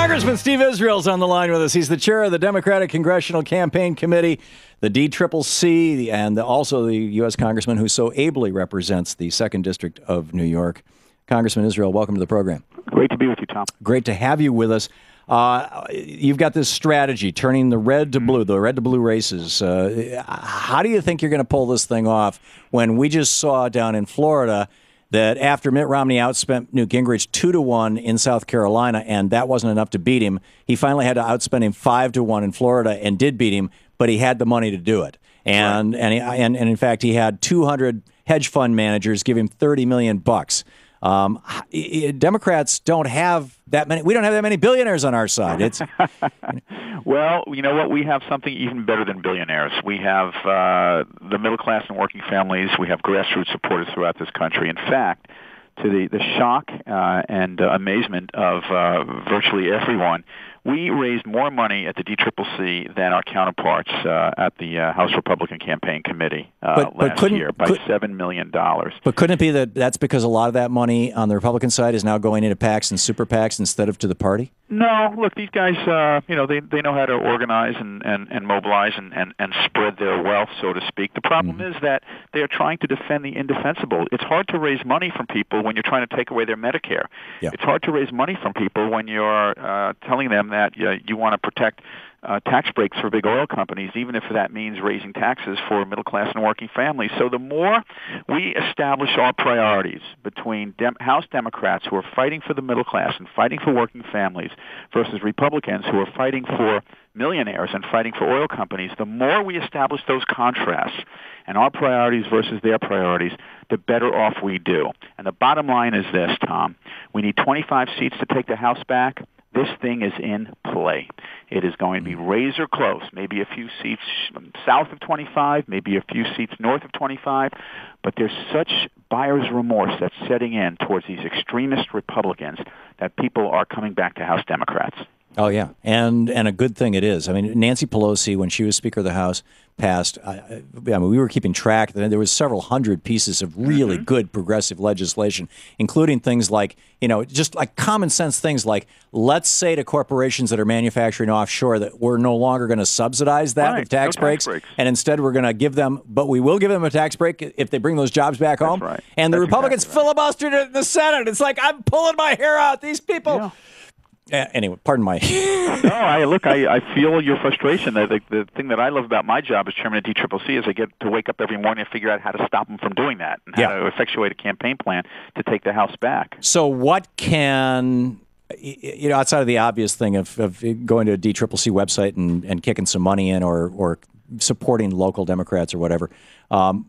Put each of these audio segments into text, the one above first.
Congressman Steve Israel's on the line with us. He's the chair of the Democratic Congressional Campaign Committee, the DCCC, and also the U.S. congressman who so ably represents the 2nd District of New York. Congressman Israel, welcome to the program. Great to be with you, Tom. Great to have you with us. You've got this strategy, turning the red to blue races. How do you think you're going to pull this thing off when we just saw down in Florida that after Mitt Romney outspent Newt Gingrich 2-1 in South Carolina, and that wasn't enough to beat him, he finally had to outspend him 5-1 in Florida and did beat him, but he had the money to do it. And in fact, he had 200 hedge fund managers give him $30 million. Democrats don't have that many. We don't have that many billionaires on our side. It's Well, you know what? We have something even better than billionaires. We have the middle class and working families. We have grassroots supporters throughout this country. In fact, to the shock and amazement of virtually everyone, we raised more money at the DCCC than our counterparts at the House Republican Campaign Committee last year by $7 million. But couldn't it be that that's because a lot of that money on the Republican side is now going into PACs and super PACs instead of to the party? No, look, these guys, they know how to organize and mobilize and spread their wealth, so to speak. The problem is that they are trying to defend the indefensible. It's hard to raise money from people when you're trying to take away their Medicare. Yeah. It's hard to raise money from people when you're telling them that you want to protect tax breaks for big oil companies, even if that means raising taxes for middle class and working families. So the more we establish our priorities between House Democrats who are fighting for the middle class and fighting for working families versus Republicans who are fighting for millionaires and fighting for oil companies, the more we establish those contrasts and our priorities versus their priorities, the better off we do. And the bottom line is this, Tom. We need 25 seats to take the House back. This thing is in play. It is going to be razor close, maybe a few seats south of 25, maybe a few seats north of 25, but there's such buyer's remorse that's setting in towards these extremist Republicans that people are coming back to House Democrats. Oh, yeah, and a good thing it is. I mean, Nancy Pelosi, when she was Speaker of the House, passed, we were keeping track. There was several hundred pieces of really good progressive legislation, including things like, just like common sense things like, let's say to corporations that are manufacturing offshore that we're no longer going to subsidize that with tax breaks, and instead we're going to give them, but we will give them a tax break if they bring those jobs back home. Right. And the Republicans filibustered it in the Senate. It's like, I'm pulling my hair out. These people... Yeah. Anyway, pardon my... No, I feel your frustration. The thing that I love about my job as chairman of DCCC is I get to wake up every morning and figure out how to stop them from doing that and how to effectuate a campaign plan to take the House back. So what can... outside of the obvious thing of going to a DCCC website and kicking some money in or supporting local Democrats or whatever,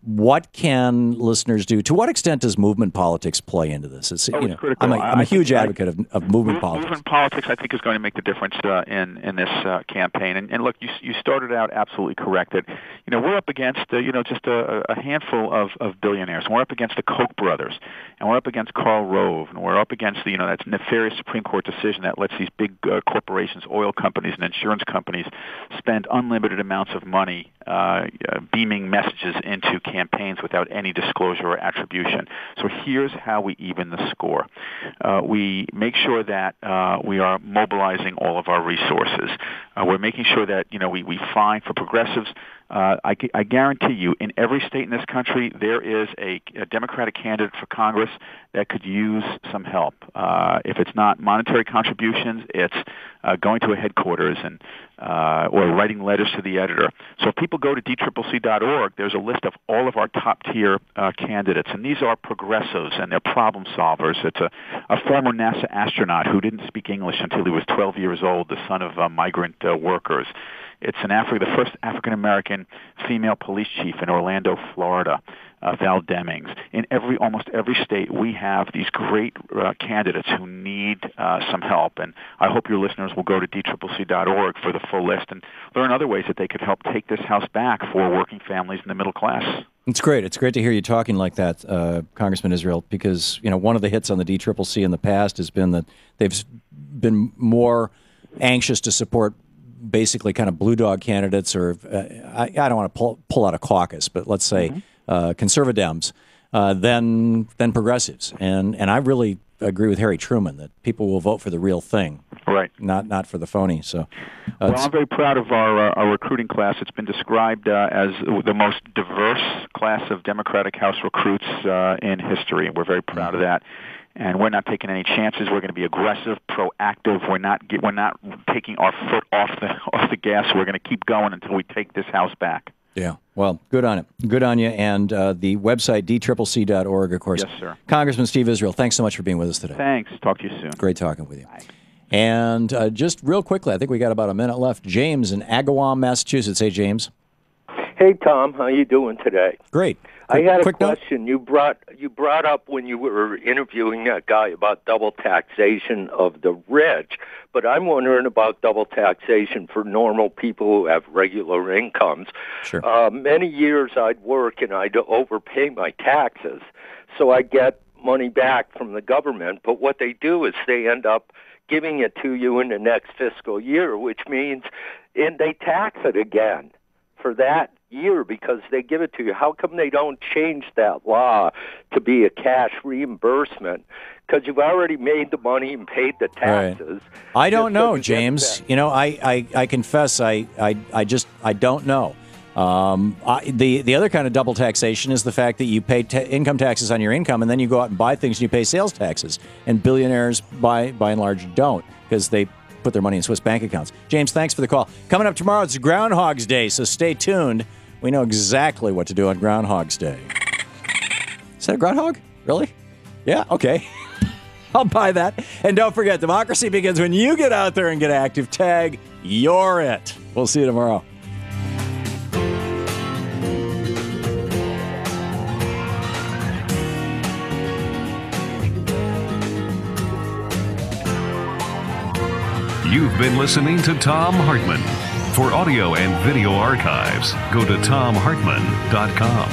what can listeners do? To what extent does movement politics play into this? It's critical. I'm a huge advocate of movement politics. Movement politics, I think, is going to make the difference in this campaign. And look, you started out absolutely correct that we're up against just a handful of billionaires. And we're up against the Koch brothers, and we're up against Karl Rove, and we're up against that nefarious Supreme Court decision that lets these big corporations, oil companies, and insurance companies spend unlimited amounts of money beaming messages into campaigns without any disclosure or attribution. So here's how we even the score. We make sure that we are mobilizing all of our resources. We're making sure that we find for progressives. I guarantee you, in every state in this country, there is a Democratic candidate for Congress that could use some help. If it's not monetary contributions, it's going to a headquarters and or writing letters to the editor. So if people go to DCCC.org, there's a list of all of our top-tier candidates, and these are progressives and they're problem solvers. It's a former NASA astronaut who didn't speak English until he was 12 years old, the son of migrant workers. It's the first African-American female police chief in Orlando, Florida, Val Demings. In almost every state, we have these great candidates who need some help. And I hope your listeners will go to DCCC.org for the full list and learn other ways that they could help take this House back for working families in the middle class. It's great. It's great to hear you talking like that, Congressman Israel, because one of the hits on the DCCC in the past has been that they've been more anxious to support basically kind of blue dog candidates, or I don't want to pull out a caucus, but let's say conservatives, than progressives. And I really agree with Harry Truman that people will vote for the real thing. Right. Not for the phony. So, well, I'm very proud of our recruiting class. It's been described as the most diverse class of Democratic House recruits in history. We're very proud of that. And we're not taking any chances. We're going to be aggressive, proactive. We're not taking our foot off the gas. We're going to keep going until we take this House back. Yeah. Well, good on it. Good on you. And the website, dCCC.org, of course. Yes, sir. Congressman Steve Israel, thanks so much for being with us today. Thanks. Talk to you soon. Great talking with you. Bye. And just real quickly, I think we got about a minute left. James in Agawam, Massachusetts. Hey, James. Hey, Tom. How you doing today? Great. I had a quick note. question. You brought up when you were interviewing that guy about double taxation of the rich, but I'm wondering about double taxation for normal people who have regular incomes. Sure. Many years I'd work and I'd overpay my taxes, so I get money back from the government, but what they do is they end up giving it to you in the next fiscal year, which means and they tax it again for that year because they give it to you. How come they don't change that law to be a cash reimbursement? Because you've already made the money and paid the taxes. Right. I don't know, James. You know, I confess I don't know. The other kind of double taxation is the fact that you pay income taxes on your income and then you go out and buy things and you pay sales taxes. And billionaires, by and large, don't because they put their money in Swiss bank accounts. James, thanks for the call. Coming up tomorrow, it's Groundhog's Day, so stay tuned. We know exactly what to do on Groundhog's Day. Is that a groundhog? Really? Yeah, okay. I'll buy that. And don't forget, democracy begins when you get out there and get active. Tag, you're it. We'll see you tomorrow. You've been listening to Thom Hartmann. For audio and video archives, go to thomhartmann.com.